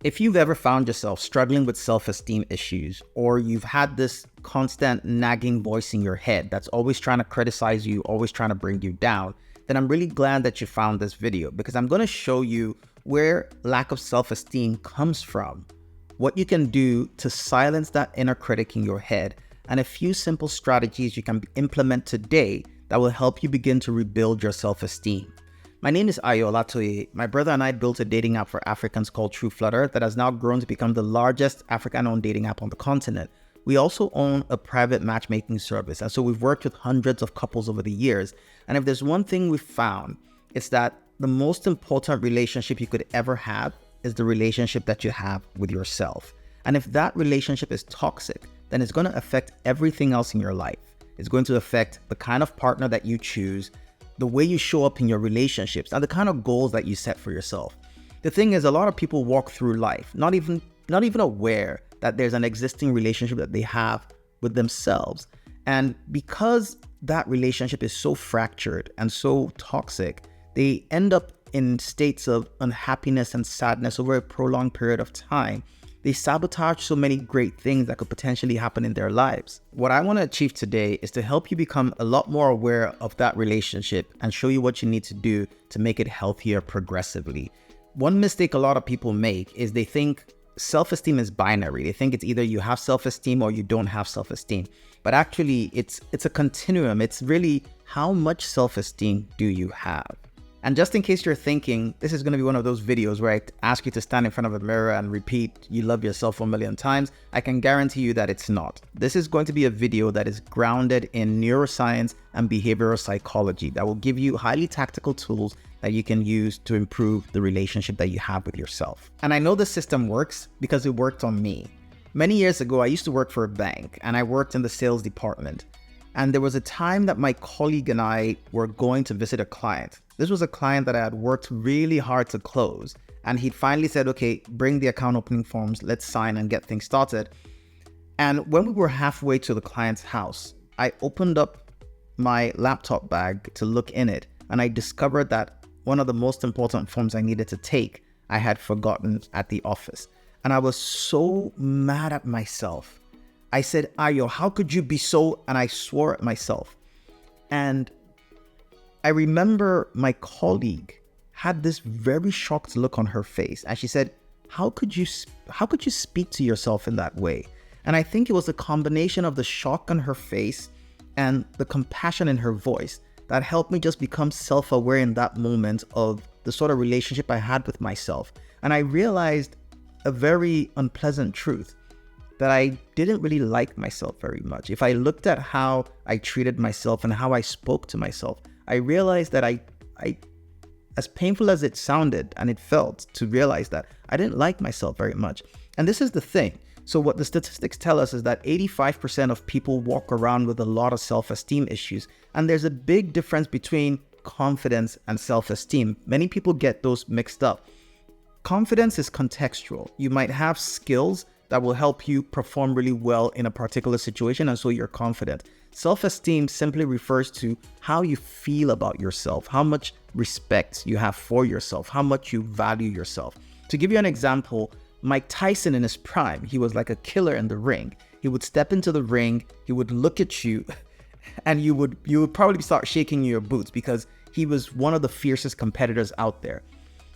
If you've ever found yourself struggling with self-esteem issues, or you've had this constant nagging voice in your head that's always trying to criticize you, always trying to bring you down, then I'm really glad that you found this video, because I'm going to show you where lack of self-esteem comes from, what you can do to silence that inner critic in your head, and a few simple strategies you can implement today that will help you begin to rebuild your self-esteem. My name is Ayo Olatoye. My brother and I built a dating app for Africans called Trueflutter that has now grown to become the largest African-owned dating app on the continent. We also own a private matchmaking service, and so we've worked with hundreds of couples over the years. And if there's one thing we've found, it's that the most important relationship you could ever have is the relationship that you have with yourself. And if that relationship is toxic, then it's going to affect everything else in your life. It's going to affect the kind of partner that you choose, the way you show up in your relationships, and the kind of goals that you set for yourself. The thing is, a lot of people walk through life not even aware that there's an existing relationship that they have with themselves. And because that relationship is so fractured and so toxic, they end up in states of unhappiness and sadness over a prolonged period of time. They sabotage so many great things that could potentially happen in their lives. What I want to achieve today is to help you become a lot more aware of that relationship and show you what you need to do to make it healthier progressively. One mistake a lot of people make is they think self-esteem is binary. They think it's either you have self-esteem or you don't have self-esteem. But actually, it's a continuum. It's really, how much self-esteem do you have? And just in case you're thinking, this is going to be one of those videos where I ask you to stand in front of a mirror and repeat, "You love yourself" 1 million times, I can guarantee you that it's not. This is going to be a video that is grounded in neuroscience and behavioral psychology that will give you highly tactical tools that you can use to improve the relationship that you have with yourself. And I know this system works because it worked on me. Many years ago, I used to work for a bank and I worked in the sales department. And there was a time that my colleague and I were going to visit a client. This was a client that I had worked really hard to close. And he'd finally said, "Okay, bring the account opening forms, let's sign and get things started." And when we were halfway to the client's house, I opened up my laptop bag to look in it. And I discovered that one of the most important forms I needed to take, I had forgotten at the office. And I was so mad at myself. I said, "Ayo, how could you be so?" And I swore at myself. And I remember my colleague had this very shocked look on her face. And she said, how could you speak to yourself in that way? And I think it was a combination of the shock on her face and the compassion in her voice that helped me just become self-aware in that moment of the sort of relationship I had with myself. And I realized a very unpleasant truth, that I didn't really like myself very much. If I looked at how I treated myself and how I spoke to myself, I realized that I as painful as it sounded and it felt to realize that, I didn't like myself very much. And this is the thing. So what the statistics tell us is that 85% of people walk around with a lot of self-esteem issues. And there's a big difference between confidence and self-esteem. Many people get those mixed up. Confidence is contextual. You might have skills that will help you perform really well in a particular situation, and so you're confident. Self-esteem simply refers to how you feel about yourself, how much respect you have for yourself, how much you value yourself. To give you an example, Mike Tyson in his prime, he was like a killer in the ring. He would step into the ring, he would look at you, and you would probably start shaking your boots because he was one of the fiercest competitors out there.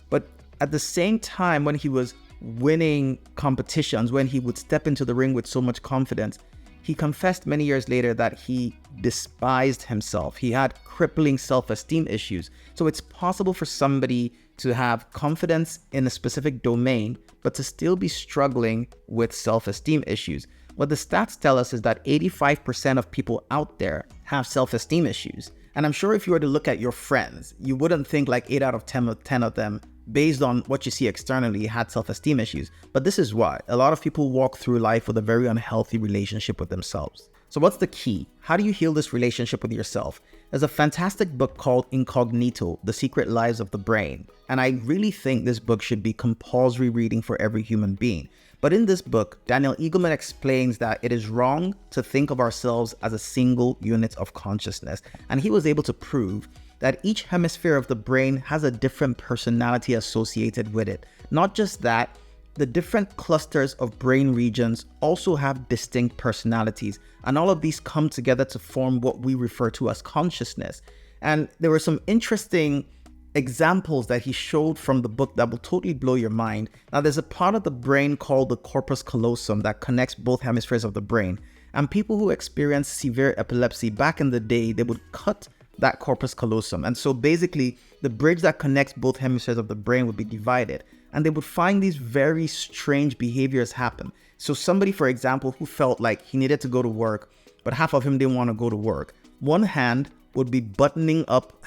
But at the same time, when he was winning competitions, when he would step into the ring with so much confidence, he confessed many years later that he despised himself. He had crippling self-esteem issues. So it's possible for somebody to have confidence in a specific domain, but to still be struggling with self-esteem issues. What the stats tell us is that 85% of people out there have self-esteem issues. And I'm sure if you were to look at your friends, you wouldn't think like 8 out of 10 of them, based on what you see externally, had self-esteem issues. But this is why a lot of people walk through life with a very unhealthy relationship with themselves. So what's the key? How do you heal this relationship with yourself? There's a fantastic book called Incognito, The Secret Lives of the Brain. And I really think this book should be compulsory reading for every human being. But in this book, Daniel Eagleman explains that it is wrong to think of ourselves as a single unit of consciousness. And he was able to prove that each hemisphere of the brain has a different personality associated with it. Not just that, the different clusters of brain regions also have distinct personalities, and all of these come together to form what we refer to as consciousness. And there were some interesting examples that he showed from the book that will totally blow your mind. Now, there's a part of the brain called the corpus callosum that connects both hemispheres of the brain. And people who experience severe epilepsy back in the day, they would cut that corpus callosum. And so basically, the bridge that connects both hemispheres of the brain would be divided. And they would find these very strange behaviors happen. So somebody, for example, who felt like he needed to go to work, but half of him didn't want to go to work. One hand would be buttoning up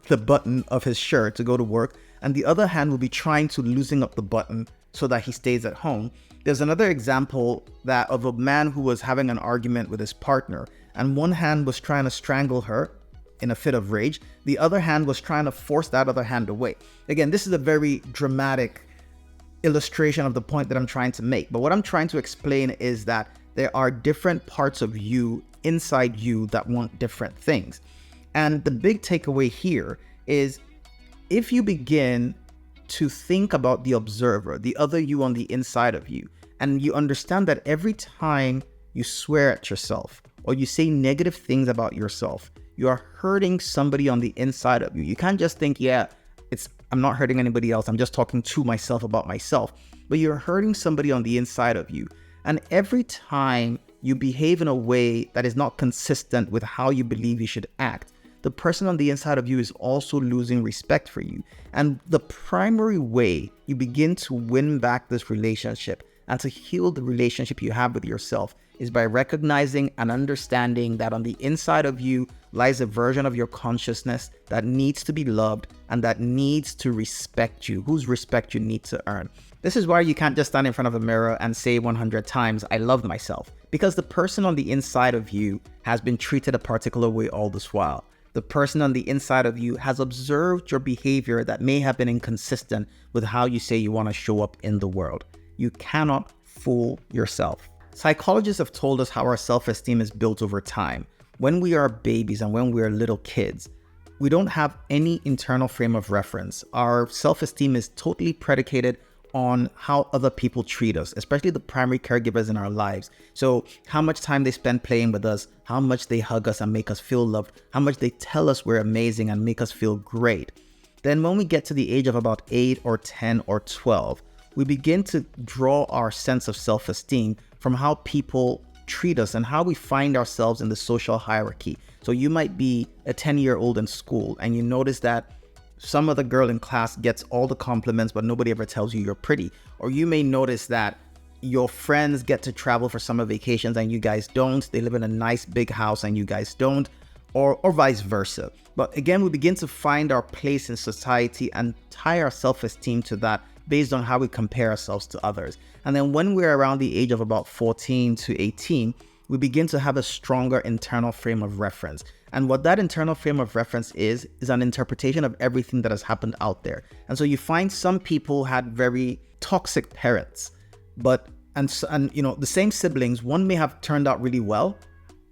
the button of his shirt to go to work, and the other hand will be trying to loosen up the button so that he stays at home. There's another example that of a man who was having an argument with his partner, and one hand was trying to strangle her in a fit of rage. The other hand was trying to force that other hand away. Again, this is a very dramatic illustration of the point that I'm trying to make. But what I'm trying to explain is that there are different parts of you inside you that want different things. And the big takeaway here is if you begin to think about the observer, the other you on the inside of you, and you understand that every time you swear at yourself or you say negative things about yourself, you are hurting somebody on the inside of you. You can't just think, I'm not hurting anybody else. I'm just talking to myself about myself. But you're hurting somebody on the inside of you. And every time you behave in a way that is not consistent with how you believe you should act, the person on the inside of you is also losing respect for you. And the primary way you begin to win back this relationship and to heal the relationship you have with yourself is by recognizing and understanding that on the inside of you lies a version of your consciousness that needs to be loved and that needs to respect you, whose respect you need to earn. This is why you can't just stand in front of a mirror and say 100 times, I love myself, because the person on the inside of you has been treated a particular way all this while. The person on the inside of you has observed your behavior that may have been inconsistent with how you say you want to show up in the world. You cannot fool yourself. Psychologists have told us how our self-esteem is built over time. When we are babies and when we are little kids, we don't have any internal frame of reference. Our self-esteem is totally predicated on how other people treat us, especially the primary caregivers in our lives. So how much time they spend playing with us, how much they hug us and make us feel loved, how much they tell us we're amazing and make us feel great. Then when we get to the age of about 8 or 10 or 12, we begin to draw our sense of self-esteem from how people treat us and how we find ourselves in the social hierarchy. So you might be a 10-year-old in school and you notice that some other girl in class gets all the compliments, but nobody ever tells you you're pretty. Or you may notice that your friends get to travel for summer vacations and you guys don't. They live in a nice big house and you guys don't, or vice versa. But again, we begin to find our place in society and tie our self-esteem to that based on how we compare ourselves to others. And then when we're around the age of about 14 to 18, we begin to have a stronger internal frame of reference. And what that internal frame of reference is an interpretation of everything that has happened out there. And so you find some people had very toxic parents, and you know, the same siblings, one may have turned out really well,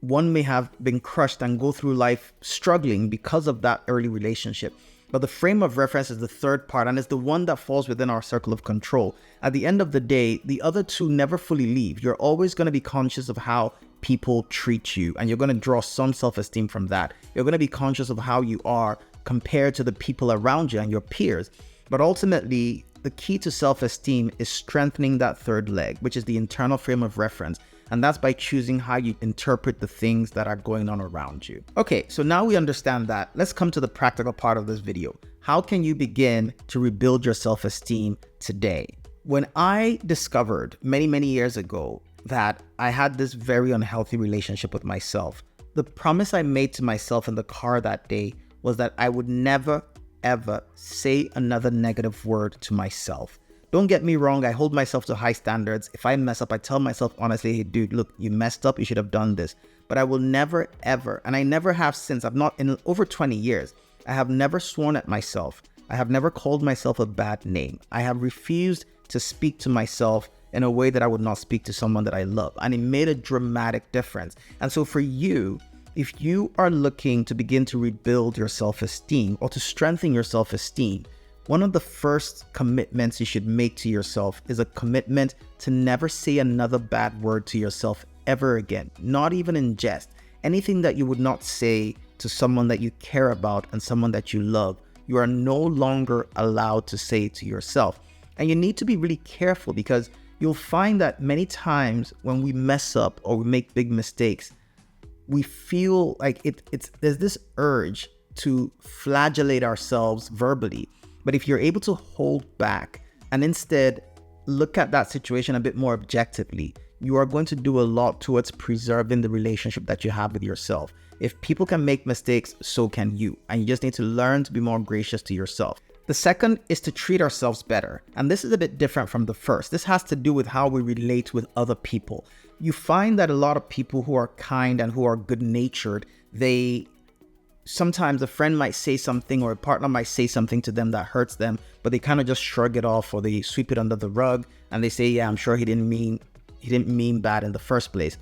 one may have been crushed and go through life struggling because of that early relationship. But the frame of reference is the third part, and it's the one that falls within our circle of control. At the end of the day, the other two never fully leave. You're always going to be conscious of how people treat you, and you're going to draw some self-esteem from that. You're going to be conscious of how you are compared to the people around you and your peers. But ultimately, the key to self-esteem is strengthening that third leg, which is the internal frame of reference. And that's by choosing how you interpret the things that are going on around you. Okay, so now we understand that. Let's come to the practical part of this video. How can you begin to rebuild your self-esteem today? When I discovered many years ago that I had this very unhealthy relationship with myself, the promise I made to myself in the car that day was that I would never, ever say another negative word to myself. Don't get me wrong, I hold myself to high standards. If I mess up, I tell myself honestly, hey dude, look, you messed up, you should have done this. But I will never, ever, and I never have since, in over 20 years, I have never sworn at myself. I have never called myself a bad name. I have refused to speak to myself in a way that I would not speak to someone that I love. And it made a dramatic difference. And so for you, if you are looking to begin to rebuild your self-esteem or to strengthen your self-esteem, one of the first commitments you should make to yourself is a commitment to never say another bad word to yourself ever again, not even in jest. Anything that you would not say to someone that you care about and someone that you love, you are no longer allowed to say to yourself. And you need to be really careful, because you'll find that many times when we mess up or we make big mistakes, we feel like there's this urge to flagellate ourselves verbally. But if you're able to hold back and instead look at that situation a bit more objectively, you are going to do a lot towards preserving the relationship that you have with yourself. If people can make mistakes, so can you. And you just need to learn to be more gracious to yourself. The second is to treat ourselves better. And this is a bit different from the first. This has to do with how we relate with other people. You find that a lot of people who are kind and who are good-natured, sometimes a friend might say something or a partner might say something to them that hurts them, but they kind of just shrug it off, or they sweep it under the rug and they say, yeah, I'm sure he didn't mean bad in the first place.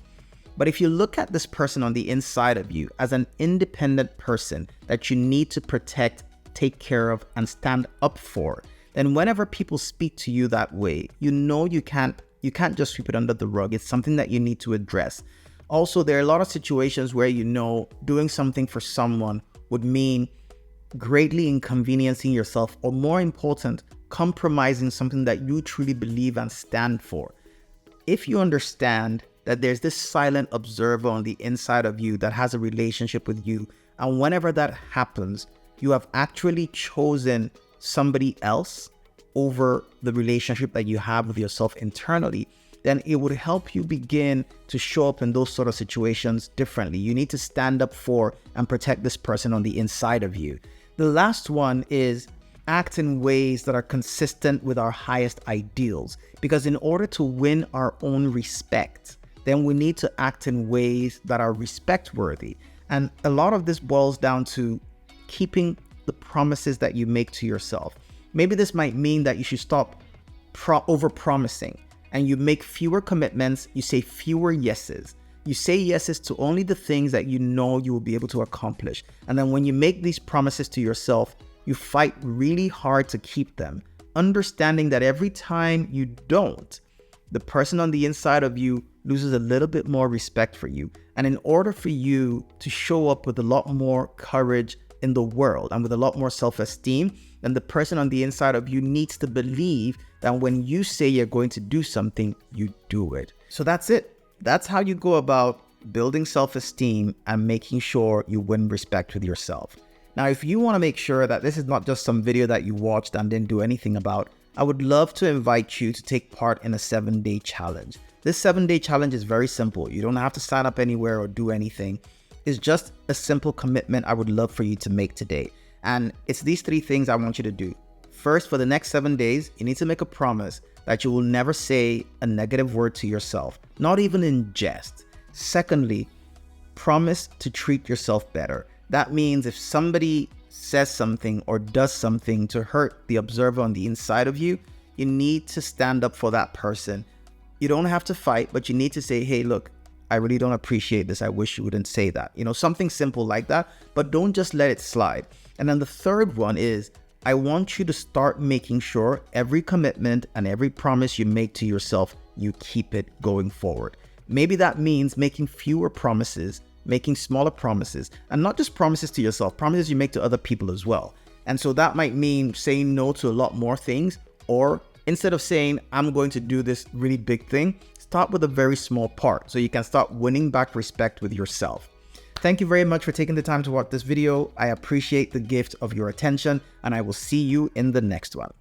But if you look at this person on the inside of you as an independent person that you need to protect, take care of, and stand up for, then whenever people speak to you that way, you know you can't just sweep it under the rug. It's something that you need to address. Also, there are a lot of situations where doing something for someone would mean greatly inconveniencing yourself, or more important, compromising something that you truly believe and stand for. If you understand that there's this silent observer on the inside of you that has a relationship with you, and whenever that happens, you have actually chosen somebody else over the relationship that you have with yourself internally, then it would help you begin to show up in those sort of situations differently. You need to stand up for and protect this person on the inside of you. The last one is act in ways that are consistent with our highest ideals. Because in order to win our own respect, then we need to act in ways that are respect-worthy. And a lot of this boils down to keeping the promises that you make to yourself. Maybe this might mean that you should stop over-promising, and you make fewer commitments, you say fewer yeses. You say yeses to only the things that you know you will be able to accomplish. And then when you make these promises to yourself, you fight really hard to keep them, understanding that every time you don't, the person on the inside of you loses a little bit more respect for you. And in order for you to show up with a lot more courage in the world and with a lot more self-esteem, then the person on the inside of you needs to believe that when you say you're going to do something, you do it. So that's it. That's how you go about building self-esteem and making sure you win respect with yourself. Now, if you want to make sure that this is not just some video that you watched and didn't do anything about, I would love to invite you to take part in a 7-day challenge. This 7-day challenge is very simple. You don't have to sign up anywhere or do anything. It's just a simple commitment I would love for you to make today. And it's these 3 things I want you to do. First, for the next 7 days, you need to make a promise that you will never say a negative word to yourself, not even in jest. Secondly, promise to treat yourself better. That means if somebody says something or does something to hurt the observer on the inside of you, you need to stand up for that person. You don't have to fight, but you need to say, hey, look, I really don't appreciate this. I wish you wouldn't say that. Something simple like that, but don't just let it slide. And then the third one is, I want you to start making sure every commitment and every promise you make to yourself, you keep it going forward. Maybe that means making fewer promises, making smaller promises, and not just promises to yourself, promises you make to other people as well. And so that might mean saying no to a lot more things, or instead of saying, I'm going to do this really big thing, start with a very small part so you can start winning back respect with yourself. Thank you very much for taking the time to watch this video. I appreciate the gift of your attention, and I will see you in the next one.